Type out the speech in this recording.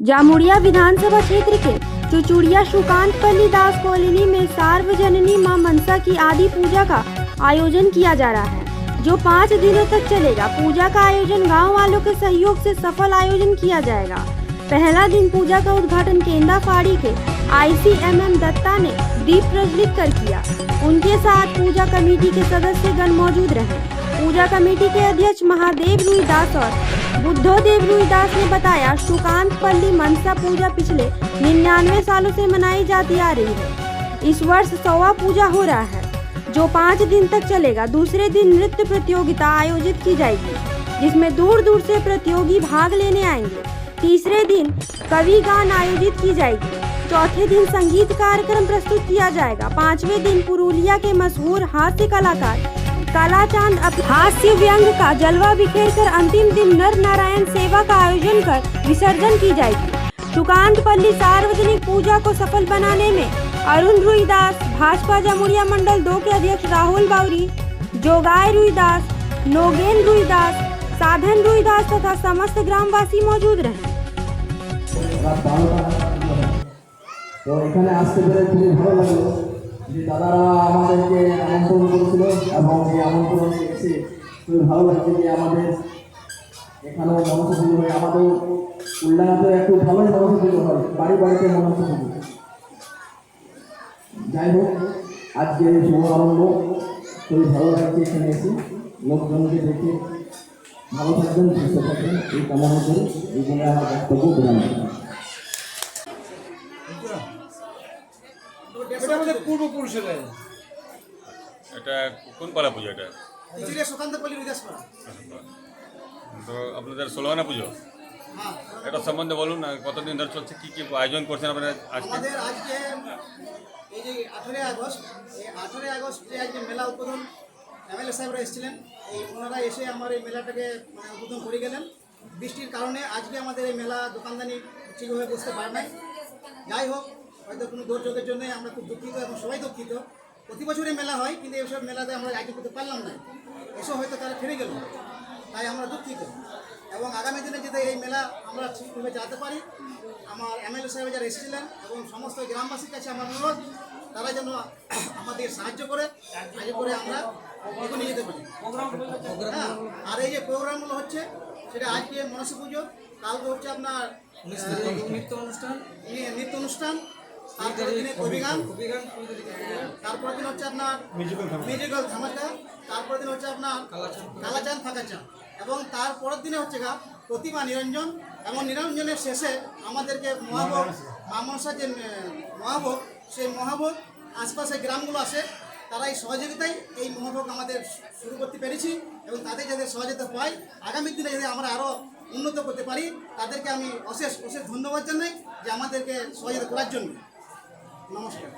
जामुड़िया विधानसभा क्षेत्र के चुचुड़िया सुकांतपल्ली दास कॉलोनी में सार्वजनिक मां मनसा की आदि पूजा का आयोजन किया जा रहा है, जो 5 दिनों तक चलेगा। पूजा का आयोजन गांव वालों के सहयोग से सफल आयोजन किया जाएगा। पहला दिन पूजा का उद्घाटन केंदा फाड़ी के ICMM दत्ता ने दीप प्रज्वलित कर किया। उनके साथ पूजा कमेटी के सदस्यगण मौजूद रहे। पूजा कमेटी के अध्यक्ष महादेव रुईदास और बुद्धोदेव रुईदास ने बताया, सुकांतपल्ली मनसा पूजा पिछले 99 सालों से मनाई जाती आ रही है। इस वर्ष 100वां पूजा हो रहा है, जो 5 दिन तक चलेगा। दूसरे दिन नृत्य प्रतियोगिता आयोजित की जाएगी, जिसमें दूर दूर से प्रतियोगी भाग लेने आएंगे। तीसरे दिन कवि गान आयोजित की जाएगी। चौथे दिन संगीत कार्यक्रम प्रस्तुत किया जाएगा। 5वें दिन पुरुलिया के मशहूर हास्य कलाकार कालाचांद हास्य व्यंग का जलवा बिखेर कर अंतिम दिन नर नारायण सेवा का आयोजन कर विसर्जन की जाएगी। सुकांतपल्ली सार्वजनिक पूजा को सफल बनाने में अरुण रुईदास, भाजपा जामुड़िया मंडल 2 के अध्यक्ष राहुल बावरी, जोगाई रुईदास, नोगेन रुईदास, साधन रुईदास तथा समस्त ग्रामवासी मौजूद रहे। তো এখানে আসতে পেরে খুবই ভালো লাগলো যে দাদারা আমাদেরকে আমন্ত্রণ করেছিল এবং এই আমন্ত্রণে এসে খুবই ভালো লাগছে যে আমাদের এখানেও মনসা পুজো হয়। আমাদের উল্লাঘাটে একটু ভালোই মনসা পুজো হয়, বাড়ি বাড়িতে মনসা পুজো। যাই হোক, আজকে শুভ আরম্ভ, খুবই ভালো লাগছে এখানে এসে লোকজনকে দেখে। ভালো থাকবেন, সুস্থ থাকবেন, এই কামনা করি। এই জন্য আমার বক্তব্য বিরাম করলাম। এটা কোন পাড়া পুজো? এটা সুকান্তপল্লী বিদেশপাড়া। তো আপনাদের 16আনা পুজো, এটা সম্বন্ধে বলুন না, কতদিন ধরে চলছে, কি কি আয়োজন করছেন আপনারা? আমাদের আজকে এই যে 18 আগস্ট, এই 18 আগস্টে আজকে মেলা উদ্বোধন MLA সাহেবরা এসেছিলেন। ওনারা এসে আমার এই মেলাটাকে উদ্বোধন করে গেলেন। বৃষ্টির কারণে আজকে আমাদের এই মেলা দোকানদানি ঠিকভাবে বসতে পারে নাই। যাই হোক, হয়তো কোনো দুর্যোগের জন্য আমরা খুব দুঃখিত এবং সবাই দুঃখিত। প্রতি বছরই মেলা হয়, কিন্তু এইসব মেলাতে আমরা আয়োজন করতে পারলাম না। এসব হয়তো তারা ফিরে গেল, তাই আমরা দুঃখিত। এবং আগামী দিনে যাতে এই মেলা আমরা ঠিকভাবে চালাতে পারি, আমার MLA সাহেব যারা এসেছিলেন এবং সমস্ত গ্রামবাসীর কাছে আমার অনুরোধ, তারা যেন আমাদের সাহায্য করে আমরা এগিয়ে নিয়ে যেতে পারি। হ্যাঁ, আর এই যে প্রোগ্রামগুলো হচ্ছে, সেটা আজকে মনসা পুজো, কালকে হচ্ছে আপনার নৃত্য অনুষ্ঠান, তারপরের দিনে কবি গান, তারপরের দিন হচ্ছে আপনার মিউজিক্যাল ধামাকা, তারপরের দিন হচ্ছে আপনার কালাচাঁদ ফাঁকাচাঁদ, এবং তারপরের দিনে হচ্ছে প্রতিমা নিরঞ্জন। এবং নিরঞ্জনের শেষে আমাদেরকে মহাভোগ, মা মনসার যে মহাভোগ, সেই মহাভোগ আশপাশে গ্রামগুলো আছে, তারা এই সহযোগিতায় এই মহাভোগ আমাদের শুরু করতে পেরেছি। এবং তাদের যাদের সহযোগিতা পাই, আগামী দিনে যদি আমরা আরও উন্নত করতে পারি, তাদেরকে আমি অশেষ ধন্যবাদ জানাই যে আমাদেরকে সহযোগিতা করার জন্য। নমস্কার।